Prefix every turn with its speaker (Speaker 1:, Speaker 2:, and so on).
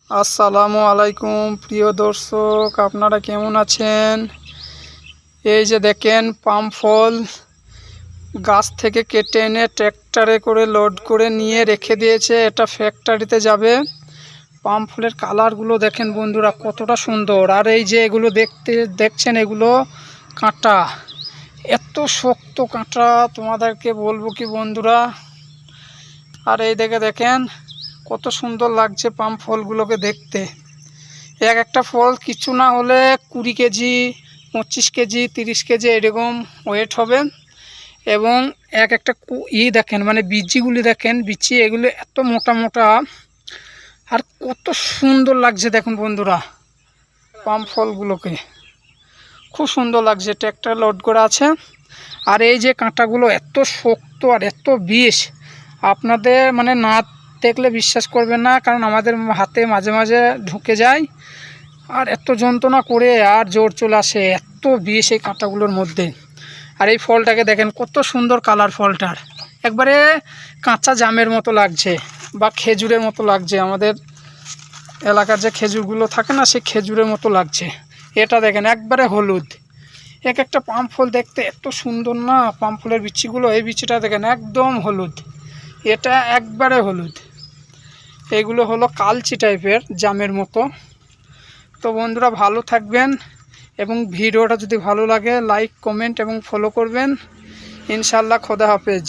Speaker 1: আসসালামু আলাইকুম প্রিয় দর্শক, আপনারা কেমন আছেন? এই যে দেখেন পাম ফল গাছ থেকে কেটে এনে ট্র্যাক্টরে করে লোড করে নিয়ে রেখে দিয়েছে। এটা ফ্যাক্টরিতে যাবে। পাম ফলের কালারগুলো দেখেন বন্ধুরা কতটা সুন্দর। আর এই যে এগুলো দেখছেন এগুলো কাঁটা, এত শক্ত কাঁটা তোমাদেরকে বলবো কি বন্ধুরা। আর এই দেখেন কত সুন্দর লাগছে পাম ফলগুলোকে দেখতে। এক একটা ফল কিছু না হলে 20 কেজি, 25 কেজি, 30 কেজি এরকম ওয়েট হবে। এবং এক একটা দেখেন, মানে বিচিগুলি দেখেন, বিচি এগুলো এত মোটা মোটা আর কত সুন্দর লাগছে দেখুন বন্ধুরা। পাম ফলগুলোকে খুব সুন্দর লাগছে, ট্র্যাক্টর লোড করা আছে। আর এই যে কাঁটাগুলো এত শক্ত আর এত বিষ, আপনাদের মানে না দেখলে বিশ্বাস করবেন না, কারণ আমাদের হাতে মাঝে মাঝে ঢুকে যায় আর এত যন্ত্রণা করে আর জোর চলে আসে, এত বিষ এই কাঁটাগুলোর মধ্যে। আর এই ফলটাকে দেখেন কত সুন্দর কালার, ফলটার একবারে কাঁচা জামের মতো লাগছে বা খেজুরের মতো লাগছে। আমাদের এলাকার যে খেজুরগুলো থাকে না, সেই খেজুরের মতো লাগছে। এটা দেখেন একবারে হলুদ। এক একটা পাম ফল দেখতে এত সুন্দর না, পাম ফলের বিচিগুলো, এই বিচিটা দেখেন একদম হলুদ, এটা একবারে হলুদ। এগুলো হলো কালচি টাইপের জামের মতো। তো বন্ধুরা ভালো থাকবেন, এবং ভিডিওটা যদি ভালো লাগে লাইক, কমেন্ট এবং ফলো করবেন। ইনশাআল্লাহ, খোদা হাফেজ।